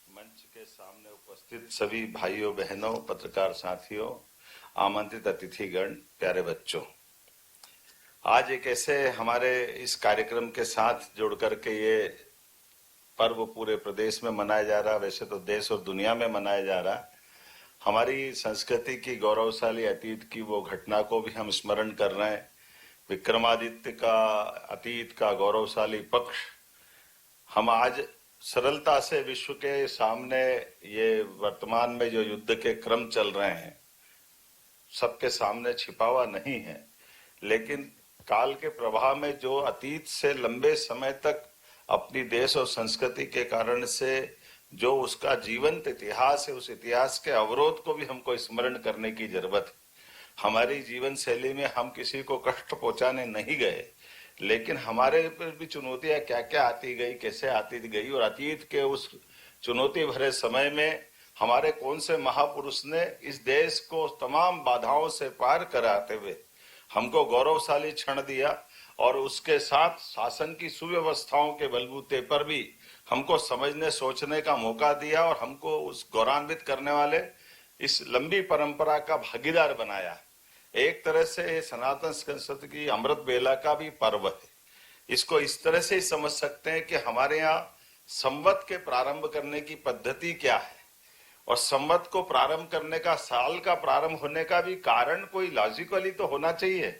मंच के सामने उपस्थित सभी भाइयों बहनों, पत्रकार साथियों, आमंत्रित अतिथिगण, प्यारे बच्चों, आज एक ऐसे हमारे इस कार्यक्रम के साथ जुड़ करके ये पर्व पूरे प्रदेश में मनाया जा रहा, वैसे तो देश और दुनिया में मनाया जा रहा। हमारी संस्कृति की गौरवशाली अतीत की वो घटना को भी हम स्मरण कर रहे हैं। विक्रमादित्य का अतीत का गौरवशाली पक्ष हम आज सरलता से विश्व के सामने, ये वर्तमान में जो युद्ध के क्रम चल रहे हैं सबके सामने छिपा हुआ नहीं है, लेकिन काल के प्रवाह में जो अतीत से लंबे समय तक अपनी देश और संस्कृति के कारण से जो उसका जीवंत इतिहास है, उस इतिहास के अवरोध को भी हमको स्मरण करने की जरूरत है। हमारी जीवन शैली में हम किसी को कष्ट पहुंचाने नहीं गए, लेकिन हमारे पर भी चुनौतियां क्या क्या आती गई, कैसे आती गई, और अतीत के उस चुनौती भरे समय में हमारे कौन से महापुरुष ने इस देश को तमाम बाधाओं से पार कराते हुए हमको गौरवशाली क्षण दिया, और उसके साथ शासन की सुव्यवस्थाओं के बलबूते पर भी हमको समझने सोचने का मौका दिया, और हमको उस गौरवान्वित करने वाले इस लंबी परंपरा का भागीदार बनाया। एक तरह से सनातन संस्कृति की अमृत बेला का भी पर्व है। इसको इस तरह से ही समझ सकते हैं कि हमारे यहाँ संवत के प्रारंभ करने की पद्धति क्या है, और संवत को प्रारंभ करने का, साल का प्रारंभ होने का भी कारण कोई लॉजिकली तो होना चाहिए।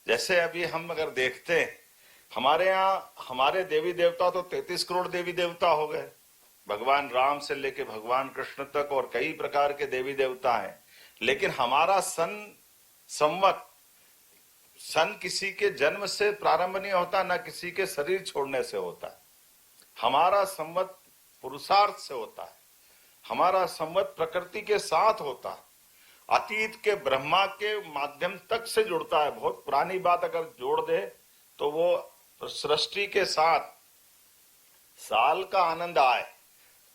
जैसे अभी हम अगर देखते हैं, हमारे यहाँ हमारे देवी देवता तो 33 करोड़ देवी देवता हो गए, भगवान राम से लेके भगवान कृष्ण तक, और कई प्रकार के देवी देवता हैं। लेकिन हमारा संवत किसी के जन्म से प्रारंभ नहीं होता, ना किसी के शरीर छोड़ने से होता है। हमारा संवत पुरुषार्थ से होता है, हमारा संवत प्रकृति के साथ होता है, अतीत के ब्रह्मा के माध्यम तक से जुड़ता है। बहुत पुरानी बात अगर जोड़ दे तो वो सृष्टि के साथ साल का आनंद आए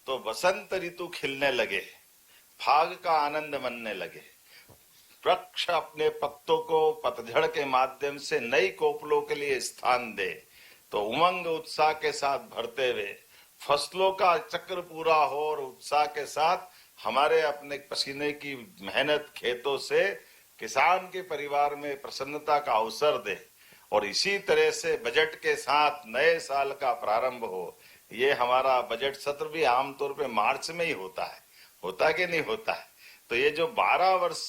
तो बसंत ऋतु खिलने लगे, फाग का आनंद मनने लगे, वृक्ष अपने पत्तों को पतझड़ के माध्यम से नई कोपलों के लिए स्थान दे तो उमंग उत्साह के साथ भरते हुए फसलों का चक्र पूरा हो, और उत्साह के साथ हमारे अपने पसीने की मेहनत खेतों से किसान के परिवार में प्रसन्नता का अवसर दे, और इसी तरह से बजट के साथ नए साल का प्रारंभ हो। ये हमारा बजट सत्र भी आमतौर पे मार्च में ही होता कि नहीं होता है। तो ये जो 12 वर्ष,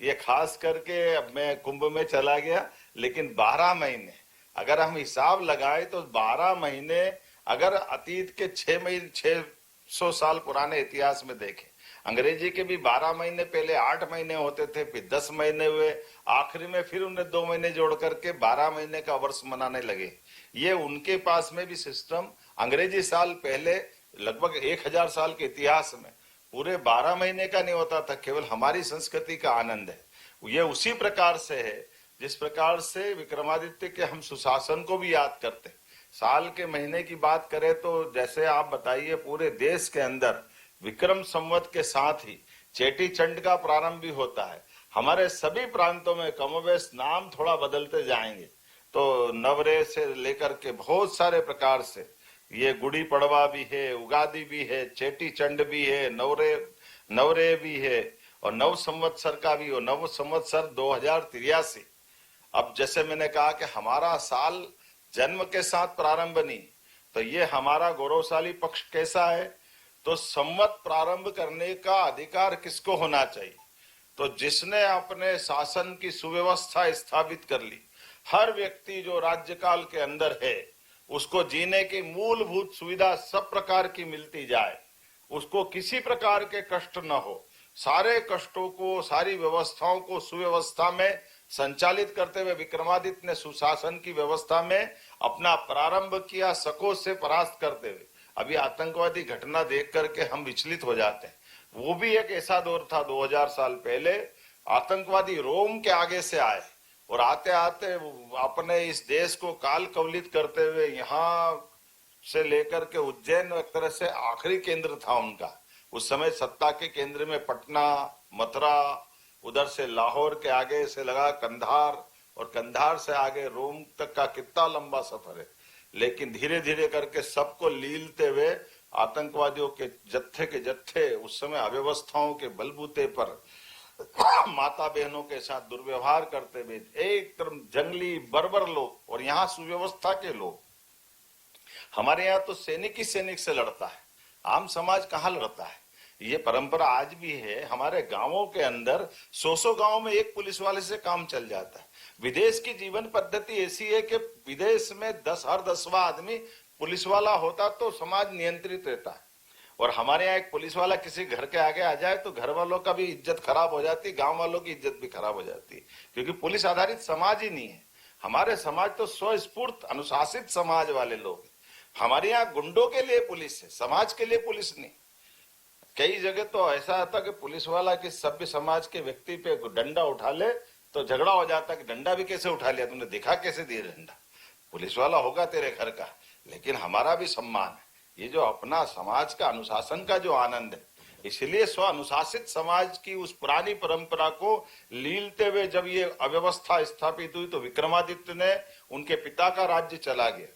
ये खास करके अब मैं कुंभ में चला गया, लेकिन 12 महीने अगर हम हिसाब लगाए तो 12 महीने अगर अतीत के 600 साल पुराने इतिहास में देखें, अंग्रेजी के भी 12 महीने पहले 8 महीने होते थे, फिर 10 महीने हुए, आखिरी में फिर उन्हें 2 महीने जोड़ करके 12 महीने का वर्ष मनाने लगे। ये उनके पास में भी सिस्टम अंग्रेजी साल पहले लगभग 1000 साल के इतिहास में पूरे 12 महीने का नहीं होता था। केवल हमारी संस्कृति का आनंद है। ये उसी प्रकार से है जिस प्रकार से विक्रमादित्य के हम सुशासन को भी याद करते हैं। साल के महीने की बात करें तो जैसे आप बताइए, पूरे देश के अंदर विक्रम संवत के साथ ही चेटी चंड का प्रारंभ भी होता है। हमारे सभी प्रांतों में कमोबेश नाम थोड़ा बदलते जाएंगे, तो नवरे से लेकर के बहुत सारे प्रकार से ये गुड़ी पड़वा भी है, उगादी भी है, चेटी चंड भी है, नवरे भी है, और नव संवत्सर का भी हो, नव संवत्सर 2083। अब जैसे मैंने कहा कि हमारा साल जन्म के साथ प्रारंभ नहीं, तो ये हमारा गौरवशाली पक्ष कैसा है, तो संवत प्रारंभ करने का अधिकार किसको होना चाहिए, तो जिसने अपने शासन की सुव्यवस्था स्थापित कर ली। हर व्यक्ति जो राज्यकाल के अंदर है उसको जीने की मूलभूत सुविधा सब प्रकार की मिलती जाए, उसको किसी प्रकार के कष्ट न हो, सारे कष्टों को, सारी व्यवस्थाओं को सुव्यवस्था में संचालित करते हुए विक्रमादित्य ने सुशासन की व्यवस्था में अपना प्रारंभ किया, शकों से परास्त करते हुए। अभी आतंकवादी घटना देख करके हम विचलित हो जाते हैं। वो भी एक ऐसा दौर था 2000 साल पहले, आतंकवादी रोम के आगे से आए और आते आते अपने इस देश को काल कवलित करते हुए यहाँ से लेकर के उज्जैन एक तरह से आखिरी केंद्र था उनका। उस समय सत्ता के केंद्र में पटना, मथुरा, उधर से लाहौर के आगे से लगा कंधार, और कंधार से आगे रोम तक का कितना लंबा सफर है। लेकिन धीरे धीरे करके सबको लीलते हुए आतंकवादियों के जत्थे उस समय अव्यवस्थाओं के बलबूते पर माता बहनों के साथ दुर्व्यवहार करते हुए एक तरफ जंगली बर्बर लोग और यहाँ सुव्यवस्था के लोग। हमारे यहाँ तो सैनिक ही सैनिक से लड़ता है, आम समाज कहाँ लड़ता है। ये परंपरा आज भी है। हमारे गांवों के अंदर 100 गांव में एक पुलिस वाले से काम चल जाता है। विदेश की जीवन पद्धति ऐसी है कि विदेश में हर 10वां आदमी पुलिस वाला होता तो समाज नियंत्रित रहता है। और हमारे यहाँ एक पुलिस वाला किसी घर के आगे आ जाए तो घर वालों का भी इज्जत खराब हो जाती है, गांव वालों की इज्जत भी खराब हो जाती है, क्योंकि पुलिस आधारित समाज ही नहीं है। हमारे समाज तो स्वस्फूर्त अनुशासित समाज वाले लोग। हमारे यहाँ गुंडों के लिए पुलिस है, समाज के लिए पुलिस नहीं। कई जगह तो ऐसा आता कि पुलिस वाला कि सभ्य समाज के व्यक्ति पे डंडा उठा ले तो झगड़ा हो जाता कि डंडा भी कैसे उठा लिया, तुमने देखा कैसे दिया डंडा, पुलिस वाला होगा तेरे घर का। लेकिन हमारा भी सम्मान है, ये जो अपना समाज का अनुशासन का जो आनंद है। इसलिए स्व अनुशासित समाज की उस पुरानी परंपरा को लीलते हुए जब ये अव्यवस्था स्थापित हुई तो विक्रमादित्य ने, उनके पिता का राज्य चला गया,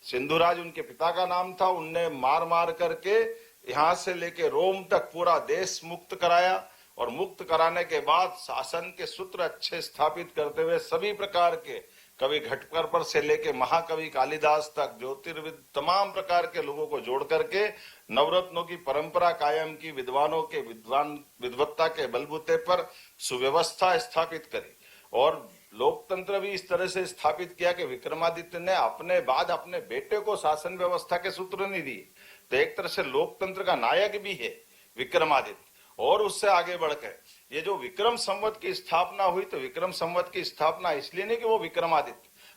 सिंधुराज उनके पिता का नाम था, उनने मार मार करके यहाँ से लेके रोम तक पूरा देश मुक्त कराया। और मुक्त कराने के बाद शासन के सूत्र अच्छे स्थापित करते हुए सभी प्रकार के कवि घटकर से लेके महाकवि कालिदास तक ज्योतिर्विद तमाम प्रकार के लोगों को जोड़ करके नवरत्नों की परंपरा कायम की, विद्वानों के विद्वत्ता के बलबूते पर सुव्यवस्था स्थापित करी। और लोकतंत्र भी इस तरह से स्थापित किया कि विक्रमादित्य ने अपने बाद अपने बेटे को शासन व्यवस्था के सूत्र नहीं दिए। तो एक तरह से लोकतंत्र का नायक भी है विक्रमादित्य। और उससे आगे बढ़कर ये जो विक्रम संवत की स्थापना हुई, तो विक्रम संवत की स्थापना इसलिए नहीं कि वो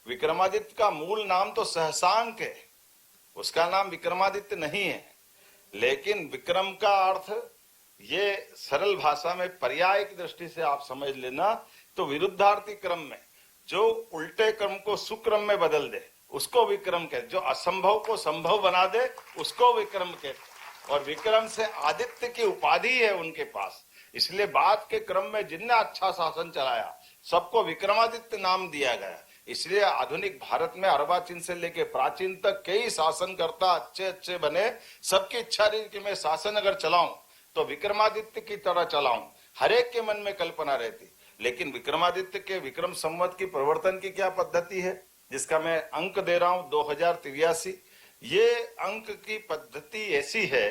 विक्रमादित्य का मूल नाम तो सहसांक है, उसका नाम विक्रमादित्य नहीं है। लेकिन विक्रम का अर्थ ये सरल भाषा में पर्याय की दृष्टि से आप समझ लेना तो विरुद्धार्थी क्रम में जो उल्टे क्रम को सुक्रम में बदल दे उसको विक्रम कहते, जो असंभव को संभव बना दे उसको विक्रम कहते। और विक्रम से आदित्य की उपाधि है उनके पास, इसलिए बाद के क्रम में जिनने अच्छा शासन चलाया सबको विक्रमादित्य नाम दिया गया। इसलिए आधुनिक भारत में अर्वाचीन से लेके प्राचीन तक कई शासनकर्ता अच्छे बने। सबकी इच्छा रही कि मैं शासन अगर चलाऊं तो विक्रमादित्य की तरह चलाऊं, हर एक के मन में कल्पना रहती। लेकिन विक्रमादित्य के विक्रम संवत की प्रवर्तन की क्या पद्धति है, जिसका मैं अंक दे रहा हूं 2083। ये अंक की पद्धति ऐसी है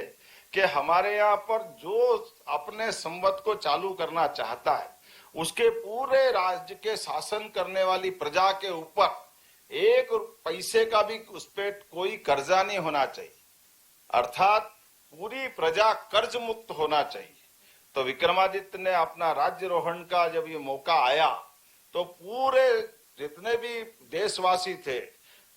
कि हमारे यहाँ पर जो अपने संवत को चालू करना चाहता है उसके पूरे राज्य के शासन करने वाली प्रजा के ऊपर एक पैसे का भी उस पर कोई कर्जा नहीं होना चाहिए, अर्थात पूरी प्रजा कर्ज मुक्त होना चाहिए। तो विक्रमादित्य ने अपना राज्यरोहण का जब ये मौका आया तो पूरे जितने भी देशवासी थे,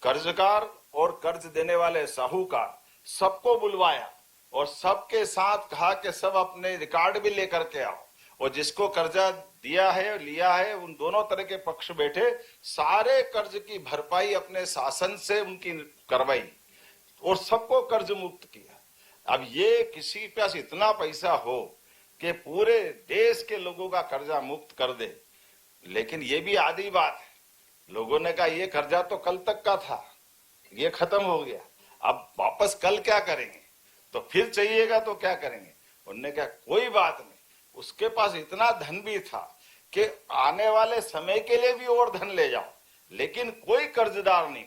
कर्जकार और कर्ज देने वाले साहूकार, सबको बुलवाया और सबके साथ कहा कि सब अपने रिकॉर्ड भी लेकर के आओ। और जिसको कर्जा दिया है लिया है उन दोनों तरह के पक्ष बैठे, सारे कर्ज की भरपाई अपने शासन से उनकी करवाई और सबको कर्ज मुक्त किया। अब ये किसी के पास इतना पैसा हो कि पूरे देश के लोगों का कर्जा मुक्त कर दे, लेकिन ये भी आधी बात है। लोगों ने कहा ये कर्जा तो कल तक का था, ये खत्म हो गया, अब वापस कल क्या करेंगे, तो फिर चाहिएगा तो क्या करेंगे। उन्होंने कहा कोई बात नहीं, उसके पास इतना धन भी था कि आने वाले समय के लिए भी और धन ले जाओ, लेकिन कोई कर्जदार नहीं।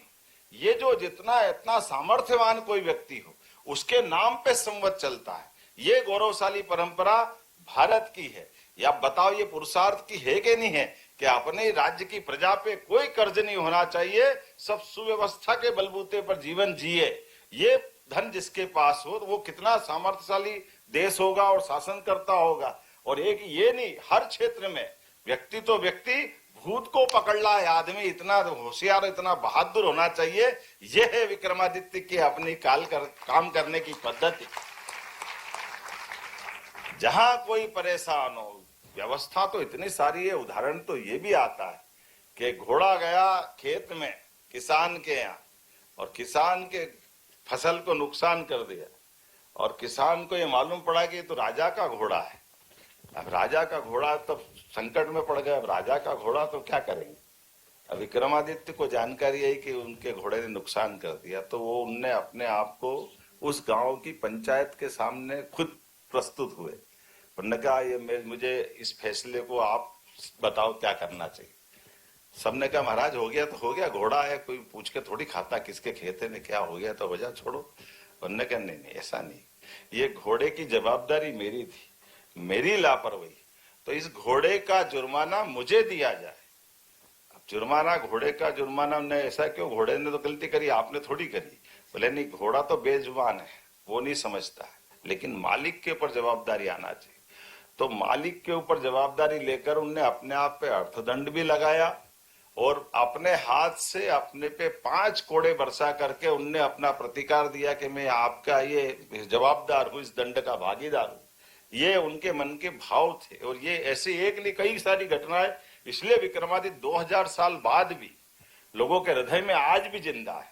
ये जो जितना इतना सामर्थ्यवान कोई व्यक्ति हो उसके नाम पे संवत चलता है। ये गौरवशाली परंपरा भारत की है। या बताओ ये पुरुषार्थ की है कि नहीं है कि अपने राज्य की प्रजा पे कोई कर्ज नहीं होना चाहिए, सब सुव्यवस्था के बलबूते पर जीवन जिए। ये धन जिसके पास हो तो वो कितना सामर्थ्यशाली देश होगा और शासन करता होगा। और एक ये नहीं, हर क्षेत्र में व्यक्ति तो व्यक्ति, भूत को पकड़ ला है आदमी, इतना होशियार इतना बहादुर होना चाहिए। यह है विक्रमादित्य की अपनी काम करने की पद्धति। जहां कोई परेशान हो, व्यवस्था तो इतनी सारी है। उदाहरण तो ये भी आता है कि घोड़ा गया खेत में किसान के यहाँ और किसान के फसल को नुकसान कर दिया, और किसान को ये मालूम पड़ा कि तो राजा का घोड़ा है। अब राजा का घोड़ा तो संकट में पड़ गया, अब राजा का घोड़ा तो क्या करेंगे। अब विक्रमादित्य को जानकारी है कि उनके घोड़े ने नुकसान कर दिया, तो वो उनने अपने आप को उस गांव की पंचायत के सामने खुद प्रस्तुत हुए। उन्होंने कहा ये मुझे इस फैसले को आप बताओ क्या करना चाहिए। सबने कहा महाराज हो गया तो हो गया, घोड़ा है, कोई पूछ के थोड़ी खाता किसके खेत है, क्या हो गया तो हो जा, छोड़ो। उन्होंने कहा नहीं नहीं ऐसा नहीं, ये घोड़े की जवाबदारी मेरी थी, मेरी लापरवाही, तो इस घोड़े का जुर्माना मुझे दिया जाए। अब जुर्माना, घोड़े का जुर्माना, ने ऐसा क्यों, घोड़े ने तो गलती करी, आपने थोड़ी करी। बोले नहीं, घोड़ा तो बेजुबान है, वो नहीं समझता है, लेकिन मालिक के ऊपर जवाबदारी आना चाहिए। तो मालिक के ऊपर जवाबदारी लेकर उनने अपने आप पे अर्थदंड भी लगाया और अपने हाथ से अपने पे 5 कोड़े बरसा करके उनने अपना प्रतिकार दिया कि मैं आपका ये जवाबदार हूं, इस दंड का भागीदार हूं। ये उनके मन के भाव थे। और ये ऐसी एक नहीं कई सारी घटनाएं, इसलिए विक्रमादित्य 2000 साल बाद भी लोगों के हृदय में आज भी जिंदा है।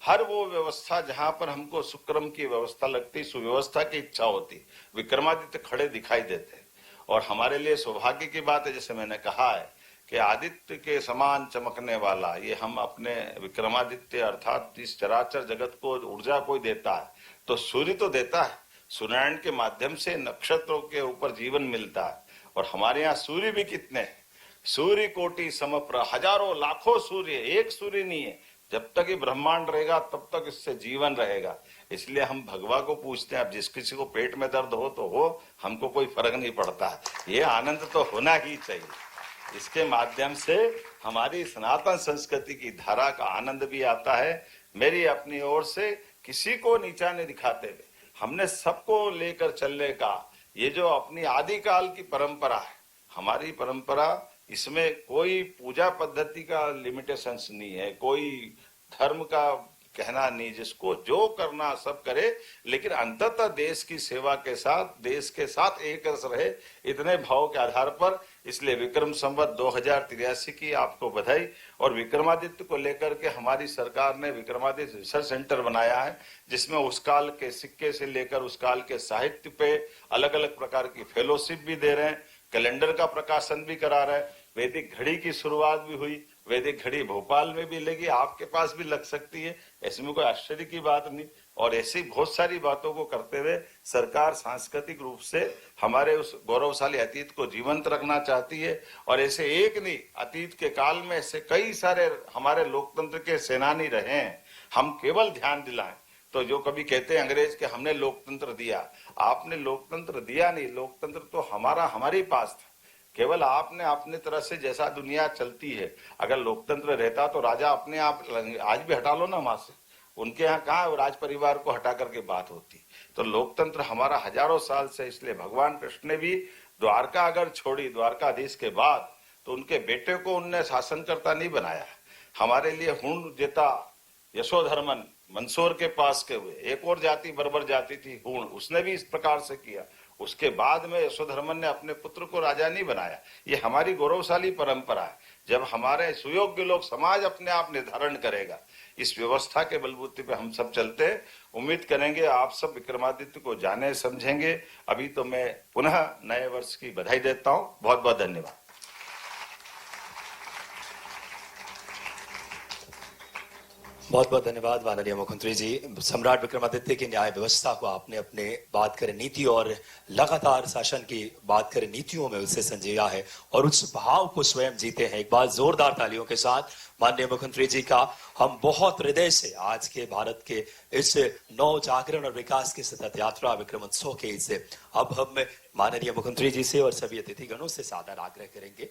हर वो व्यवस्था जहां पर हमको सुक्रम की व्यवस्था लगती, सुव्यवस्था की इच्छा होती, विक्रमादित्य खड़े दिखाई देते। और हमारे लिए सौभाग्य की बात है, जैसे मैंने कहा है कि आदित्य के समान चमकने वाला, ये हम अपने विक्रमादित्य अर्थात इस चराचर जगत को ऊर्जा कोई देता है तो सूर्य तो देता है। सूर्यनारायण के माध्यम से नक्षत्रों के ऊपर जीवन मिलता है। और हमारे यहाँ सूर्य भी कितने हैं, सूर्य कोटि समप्रभ, हजारों लाखों सूर्य, एक सूर्य नहीं है। जब तक ये ब्रह्मांड रहेगा तब तक इससे जीवन रहेगा। इसलिए हम भगवान को पूछते हैं। अब जिस किसी को पेट में दर्द हो तो हो, हमको कोई फर्क नहीं पड़ता है, ये आनंद तो होना ही चाहिए। इसके माध्यम से हमारी सनातन संस्कृति की धारा का आनंद भी आता है। मेरी अपनी ओर से किसी को नीचा नहीं दिखाते हुए हमने सबको लेकर चलने का ये जो अपनी आदिकाल की परंपरा है, हमारी परंपरा, इसमें कोई पूजा पद्धति का लिमिटेशंस नहीं है, कोई धर्म का कहना नहीं, जिसको जो करना सब करे, लेकिन अंततः देश की सेवा के साथ, देश के साथ एक रस रहे, इतने भाव के आधार पर। इसलिए विक्रम संवत 2083 की आपको बधाई। और विक्रमादित्य को लेकर के हमारी सरकार ने विक्रमादित्य रिसर्च सेंटर बनाया है, जिसमें उस काल के सिक्के से लेकर उस काल के साहित्य पे अलग अलग प्रकार की फेलोशिप भी दे रहे हैं, कैलेंडर का प्रकाशन भी करा रहे हैं, वैदिक घड़ी की शुरुआत भी हुई, वैदिक घड़ी भोपाल में भी लगी, आपके पास भी लग सकती है, इसमें कोई आश्चर्य की बात नहीं। और ऐसी बहुत सारी बातों को करते हुए सरकार सांस्कृतिक रूप से हमारे उस गौरवशाली अतीत को जीवंत रखना चाहती है। और ऐसे एक नहीं, अतीत के काल में ऐसे कई सारे हमारे लोकतंत्र के सेनानी रहे हैं। हम केवल ध्यान दिलाएं तो जो कभी कहते हैं अंग्रेज के हमने लोकतंत्र दिया, आपने लोकतंत्र दिया नहीं, लोकतंत्र तो हमारे पास था। केवल आपने अपने तरह से, जैसा दुनिया चलती है, अगर लोकतंत्र रहता तो राजा अपने आप, आज भी हटा लो ना वहां से, उनके यहाँ कहाँ राज परिवार को हटा करके बात होती। तो लोकतंत्र हमारा हजारों साल से। इसलिए भगवान कृष्ण ने भी द्वारका अगर छोड़ी, द्वारकाधीश के बाद, तो उनके बेटे को उनने शासनकर्ता नहीं बनाया। हमारे लिए हुण जेता यशोधर्मन मंदसौर के पास के हुए, एक और जाति बर्बर जाति थी हुण, उसने भी इस प्रकार से किया। उसके बाद में यशोधर्मन ने अपने पुत्र को राजा नहीं बनाया। ये हमारी गौरवशाली परंपरा है। जब हमारे सुयोग्य लोग, समाज अपने आप निर्धारण करेगा, इस व्यवस्था के बलबूते पे हम सब चलते। उम्मीद करेंगे आप सब विक्रमादित्य को जाने समझेंगे। अभी तो मैं पुनः नए वर्ष की बधाई देता हूं। बहुत बहुत धन्यवाद। बहुत बहुत धन्यवाद माननीय मुख्यमंत्री जी। सम्राट विक्रमादित्य की न्याय व्यवस्था को आपने अपने बात करें नीति और लगातार शासन की बात करें नीतियों में उसे संजीवा है और उस भाव को स्वयं जीते हैं। एक बार जोरदार तालियों के साथ माननीय मुख्यमंत्री जी का हम बहुत हृदय से आज के भारत के इस नव जागरण और विकास की सतत यात्रा विक्रमोत्सव के इस अब हम माननीय मुख्यमंत्री जी से और सभी अतिथिगणों से सादर आग्रह करेंगे।